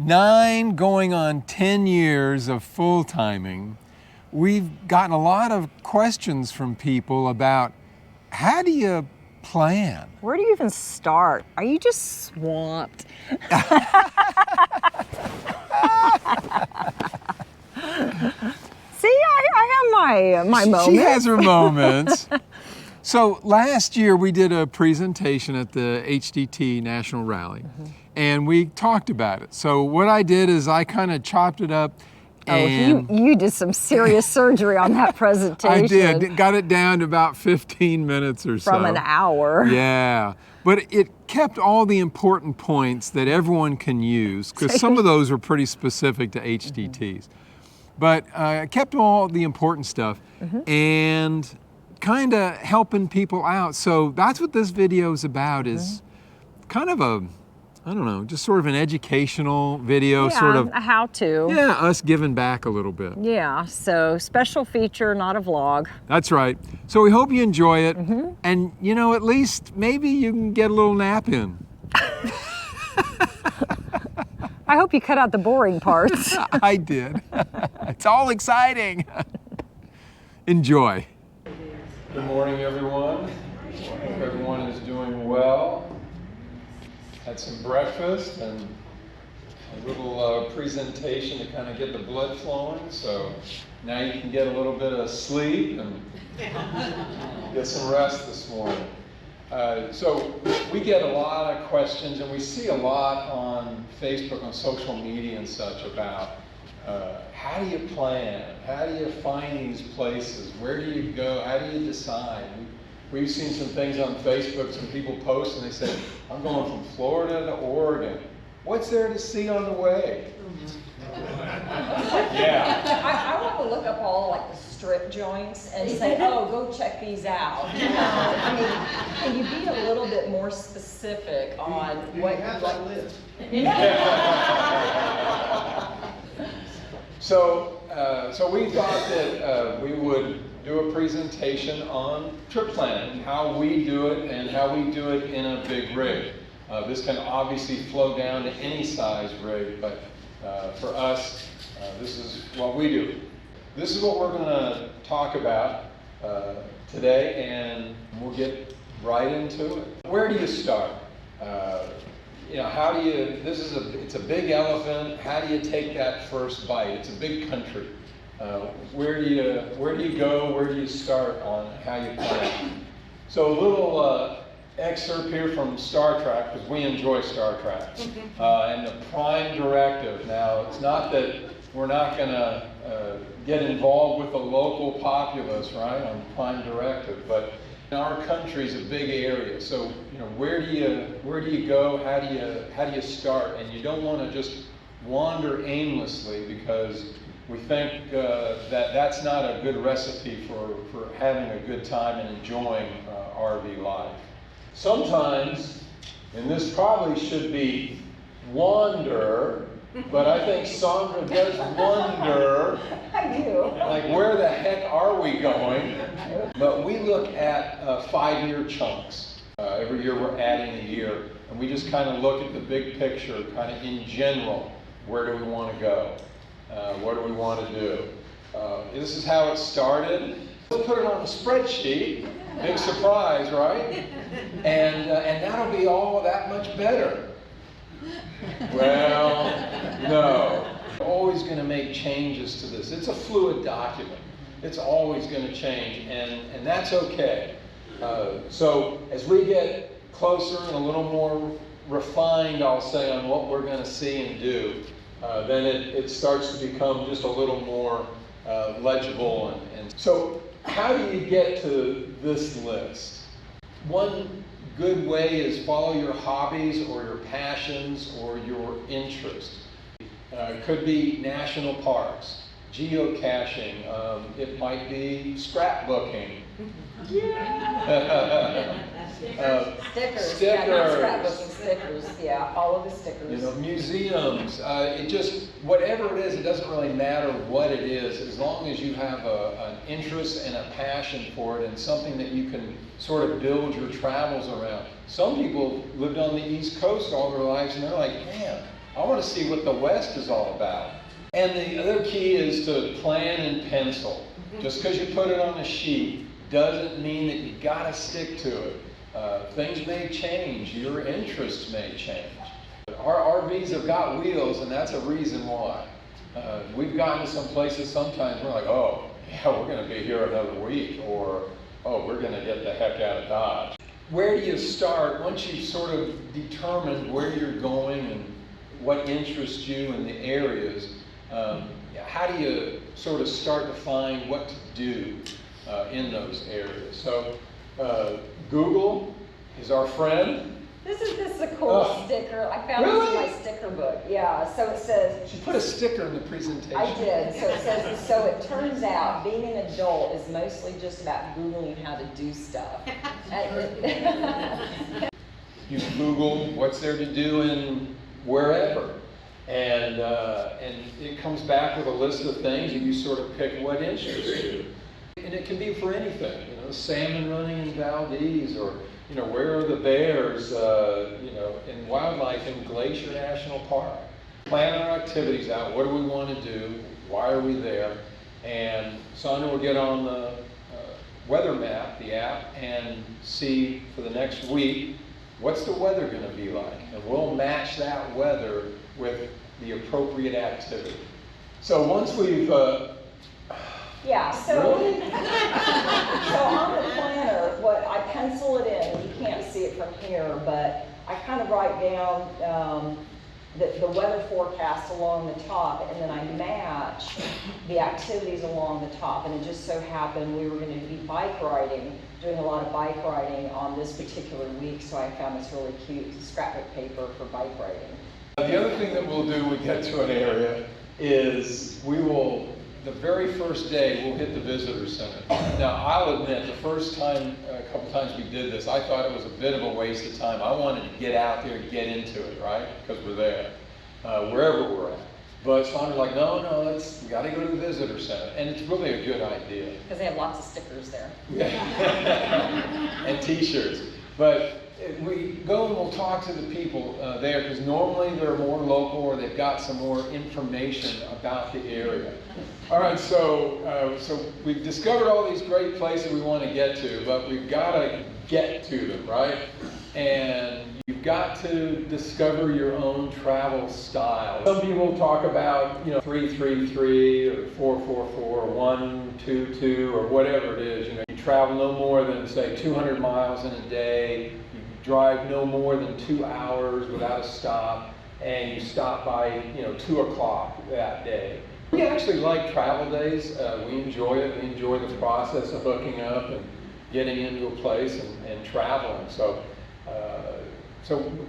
9 going on 10 years of full-timing, we've gotten a lot of questions from people about how do you plan? Where do you even start? Are you just swamped? See, I have my moments. She has her moments. So last year we did a presentation at the HDT National Rally, and we talked about it. So what I did is I kind of chopped it up. And you did some serious surgery on that presentation. I did. Got it down to about 15 minutes or so. From an hour. Yeah. But it kept all the important points that everyone can use, because some of those were pretty specific to HDTs. But kept all the important stuff and kind of helping people out. So that's what this video is about, is kind of a, I don't know, just sort of an educational video, sort of a how-to. Yeah, us giving back a little bit. Yeah, so special feature, not a vlog. That's right. So we hope you enjoy it, and you know, at least maybe you can get a little nap in. I hope you cut out the boring parts. I did. It's all exciting. Enjoy. Good morning, everyone. Hope everyone is doing well. Had some breakfast and a little presentation to kind of get the blood flowing. So now you can get a little bit of sleep and get some rest this morning. So we get a lot of questions, and we see a lot on Facebook, on social media and such, about how do you plan? How do you find these places? Where do you go? How do you decide? We've seen some things on Facebook, some people post and they say, I'm going from Florida to Oregon. What's there to see on the way? Yeah. I want to look up all like the strip joints and say, oh, go check these out. You know, I mean, can you be a little bit more specific on what you like? List. So we thought that we would do a presentation on trip planning, how we do it and how we do it in a big rig. This can obviously flow down to any size rig, but for us, this is what we do. This is what we're going to talk about today, and we'll get right into it. Where do you start? You know, how do you, it's a big elephant. How do you take that first bite? It's a big country. Where do you go? Where do you start on how you plan? So a little excerpt here from Star Trek, because we enjoy Star Trek, and the prime directive. Now, it's not that we're not going to get involved with the local populace, right, on prime directive, but our country is a big area. So, you know, where do you go? How do you start? And you don't want to just wander aimlessly, because we think that's not a good recipe for having a good time and enjoying RV life. Sometimes, and this probably should be wander, but I think Sandra does wonder. I do. Like, where the heck are we going? But we look at 5-year chunks. Every year we're adding a year, and we just kind of look at the big picture, kind of in general. Where do we want to go? What do we want to do? This is how it started. We'll put it on a spreadsheet. Big surprise, right? And that'll be all that much better. Well, no. We're always going to make changes to this. It's a fluid document. It's always going to change, and that's okay. So as we get closer and a little more refined, I'll say, on what we're going to see and do, then it starts to become just a little more legible. And so how do you get to this list? One good way is follow your hobbies or your passions or your interests. It could be national parks, geocaching, it might be scrapbooking. Stickers. Yeah, not scrapbooking, stickers. Yeah, all of the stickers. You know, museums. It just, whatever it is, it doesn't really matter what it is, as long as you have an interest and a passion for it and something that you can sort of build your travels around. Some people lived on the East Coast all their lives, and they're like, man, I want to see what the West is all about. And the other key is to plan and pencil. Just because you put it on a sheet doesn't mean that you got to stick to it. Things may change, your interests may change. Our RVs have got wheels, and that's a reason why. We've gotten to some places sometimes we're like, oh, yeah, we're going to be here another week, or oh, we're going to get the heck out of Dodge. Where do you start once you've sort of determined where you're going and what interests you in the areas? How do you sort of start to find what to do in those areas? So Google is our friend. This is a cool sticker. I found this in my sticker book. Yeah, so it says... You put a sticker in the presentation. I did. So it says, so it turns out being an adult is mostly just about Googling how to do stuff. You Google what's there to do in wherever. And it comes back with a list of things, and you sort of pick what interests you. And it can be for anything, you know, salmon running in Valdez, or, you know, where are the bears, you know, in wildlife in Glacier National Park. Plan our activities out. What do we want to do? Why are we there? And Sandra will get on the weather map, the app, and see for the next week, what's the weather going to be like? And we'll match that weather with the appropriate activity. So once we've... Yeah, so, so on the planner, what I pencil it in, you can't see it from here, but I kind of write down the weather forecast along the top, and then I match the activities along the top. And it just so happened we were going to be bike riding, doing a lot of bike riding on this particular week, so I found this really cute scrapbook paper for bike riding. The other thing that we'll do when we get to an area is we will, the very first day, we'll hit the visitor center. Now, I'll admit, the first time, a couple times we did this, I thought it was a bit of a waste of time. I wanted to get out there and get into it, right? Because we're there, wherever we're at. But Sandra's like, no, we got to go to the visitor center. And it's really a good idea. Because they have lots of stickers there. And t-shirts. But we go and we'll talk to the people there, because normally they're more local, or they've got some more information about the area. All right, so we've discovered all these great places we want to get to, but we've got to get to them, right? And you've got to discover your own travel style. Some people talk about, 333 or 444 or 122 or whatever it is. You travel no more than, say, 200 miles in a day. Drive no more than 2 hours without a stop, and you stop by 2 o'clock that day. We actually like travel days. We enjoy it. We enjoy the process of hooking up and getting into a place and traveling. So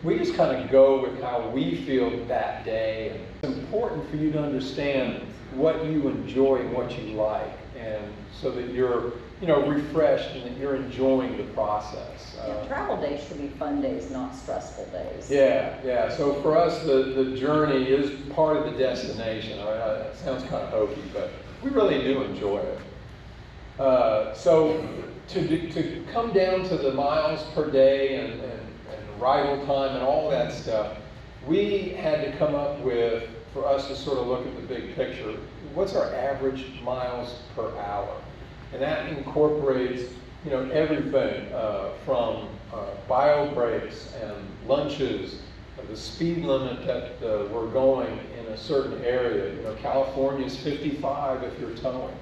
we just kind of go with how we feel that day. It's important for you to understand what you enjoy and what you like, and so that you're refreshed and that you're enjoying the process. Travel days should be fun days, not stressful days. Yeah. So for us, the journey is part of the destination. It sounds kind of hokey, but we really do enjoy it. So to come down to the miles per day and arrival time and all that stuff, we had to come up with, for us to sort of look at the big picture, what's our average miles per hour? And that incorporates, everything from bio breaks and lunches, the speed limit that we're going in a certain area. California's 55 if you're towing.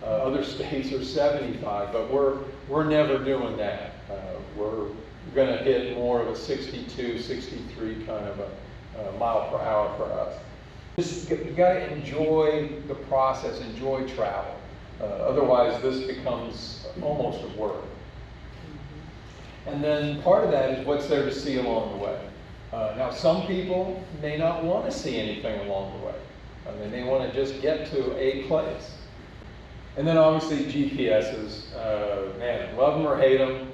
Other states are 75, but we're never doing that. We're going to hit more of a 62, 63 kind of a mile per hour for us. You got to enjoy the process, enjoy travel. Otherwise, this becomes almost a work. And then part of that is what's there to see along the way. Now, some people may not want to see anything along the way. I mean, they want to just get to a place. And then obviously GPSs, man, love them or hate them,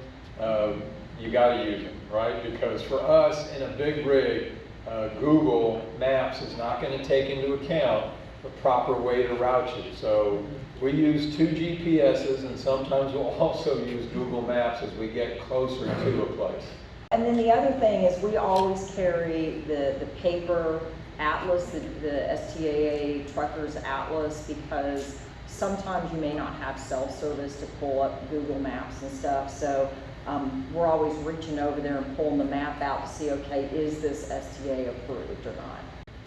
you got to use them, right? Because for us in a big rig, Google Maps is not going to take into account the proper way to route you. So we use 2 GPSs, and sometimes we'll also use Google Maps as we get closer to a place. And then the other thing is we always carry the paper atlas, the STAA Truckers Atlas, because sometimes you may not have self-service to pull up Google Maps and stuff. So we're always reaching over there and pulling the map out to see, okay, is this STA approved or not?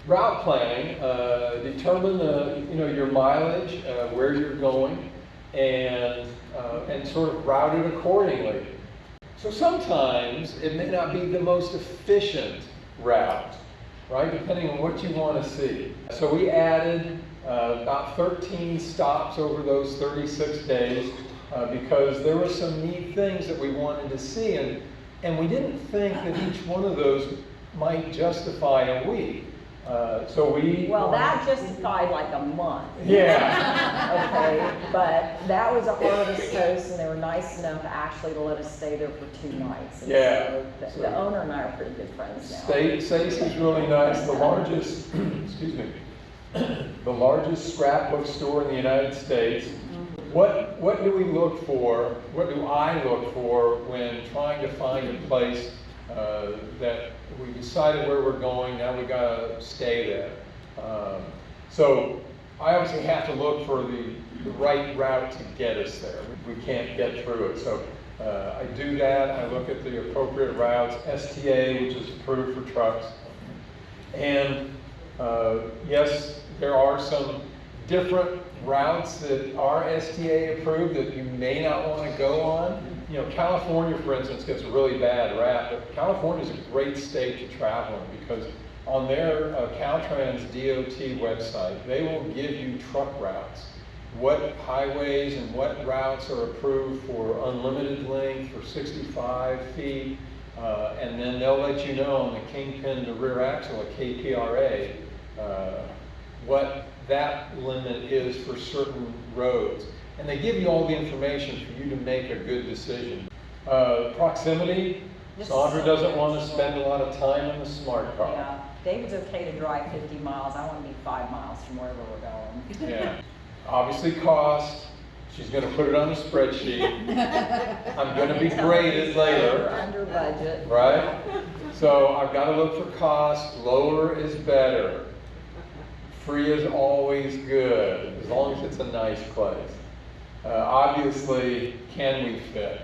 Route planning, determine your mileage, where you're going, and sort of route it accordingly. So sometimes it may not be the most efficient route, right? Depending on what you want to see. So we added about 13 stops over those 36 days because there were some neat things that we wanted to see, and we didn't think that each one of those might justify a week. Well, that justified like a month. Yeah. Okay, but that was a harvest host, and they were nice enough actually to let us stay there for 2 nights. And Yeah. so the owner and I are pretty good friends now. Stacey's really nice. The largest, excuse me, the largest scrapbook store in the United States. What do we look for? What do I look for when trying to find a place that we decided where we're going, now we gotta stay there. So I obviously have to look for the right route to get us there. We can't get through it. So I do that. I look at the appropriate routes, STA, which is approved for trucks. And yes, there are some different routes that are STA approved that you may not want to go on. You know, California, for instance, gets a really bad rap, but California is a great state to travel in because on their Caltrans DOT website, they will give you truck routes, what highways and what routes are approved for unlimited length for 65 feet, and then they'll let you know on the kingpin to rear axle, a KPRA, what that limit is for certain roads. And they give you all the information for you to make a good decision. Proximity, Sandra doesn't want to spend a lot of time in the smart car. Yeah, David's okay to drive 50 miles. I want to be 5 miles from wherever we're going. Yeah. Obviously cost, she's going to put it on a spreadsheet. I'm going to be graded later. Under budget. Right? So I've got to look for cost. Lower is better. Free is always good, as long as it's a nice place. Obviously, can we fit?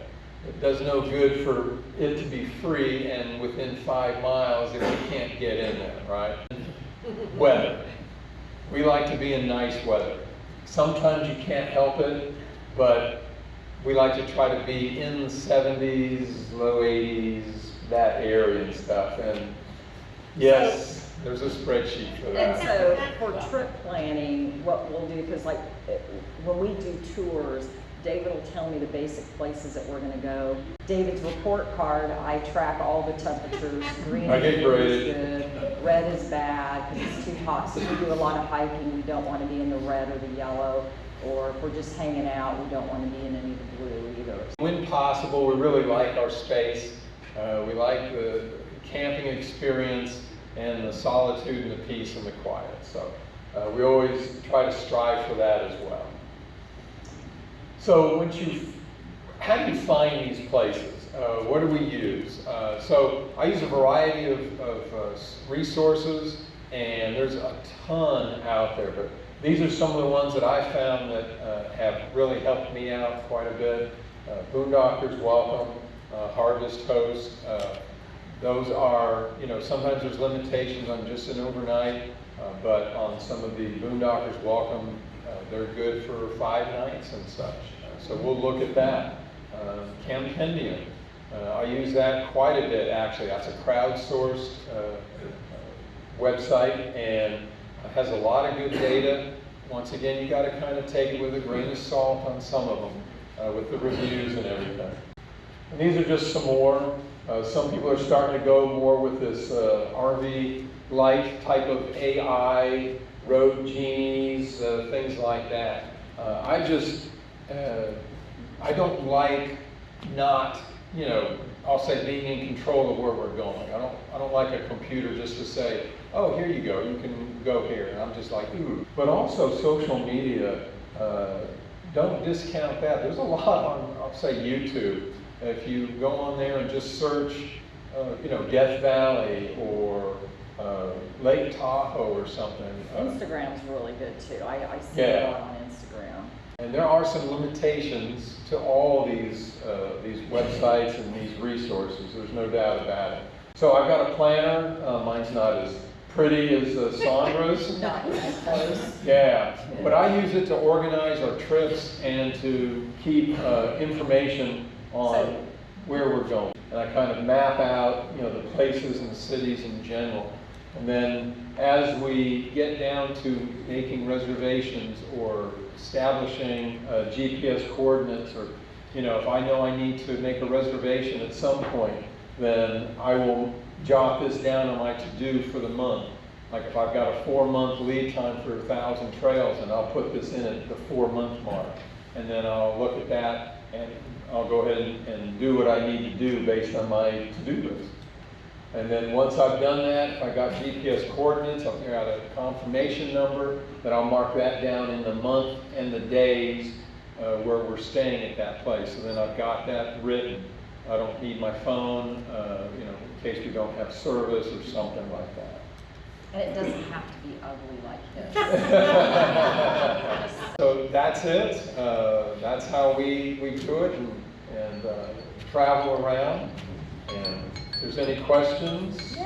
It does no good for it to be free and within 5 miles if we can't get in there, right? Weather. We like to be in nice weather. Sometimes you can't help it, but we like to try to be in the 70s, low 80s, that area and stuff. And yes, there's a spreadsheet for that. And so for trip planning, what we'll do, because like when we do tours, David will tell me the basic places that we're going to go. David's report card, I track all the temperatures. Green is good, red is bad because it's too hot. So if we do a lot of hiking, we don't want to be in the red or the yellow. Or if we're just hanging out, we don't want to be in any of the blue either. When possible, we really like our space. We like the camping experience and the solitude and the peace and the quiet. So we always try to strive for that as well. So how do you find these places? What do we use? So I use a variety of resources, and there's a ton out there, but these are some of the ones that I found that have really helped me out quite a bit. Boondockers Welcome, Harvest Host. Those are, sometimes there's limitations on just an overnight, but on some of the Boondockers Welcome, they're good for 5 nights and such. So we'll look at that. Campendium. I use that quite a bit, actually. That's a crowdsourced website, and it has a lot of good data. Once again, you got to kind of take it with a grain of salt on some of them, with the reviews and everything. And these are just some more. Some people are starting to go more with this RVlife type of AI, road genies, things like that. I don't like not, I'll say being in control of where we're going. I don't like a computer just to say, oh, here you go, you can go here. And I'm just like, ooh. But also social media, don't discount that. There's a lot on, I'll say YouTube. If you go on there and just search, Death Valley or Lake Tahoe or something. Instagram's really good too. I see Yeah. it on Instagram. And there are some limitations to all these websites and these resources. There's no doubt about it. So I've got a planner. Mine's not as pretty as Sandra's. Not even close. Yeah, but I use it to organize our trips and to keep information on where we're going. And I kind of map out, you know, the places and the cities in general. And then as we get down to making reservations or establishing GPS coordinates, or, you know, if I know I need to make a reservation at some point, then I will jot this down on my to-do for the month. Like if I've got a 4-month lead time for 1,000 trails, and I'll put this in at the 4-month mark. And then I'll look at that and I'll go ahead and do what I need to do based on my to-do list. And then once I've done that, if I got GPS coordinates, I'll figure out a confirmation number, then I'll mark that down in the month and the days where we're staying at that place. So then I've got that written. I don't need my phone, you know, in case we don't have service or something like that. And it doesn't have to be ugly like this. So that's it. That's how we do it and travel around. And if there's any questions,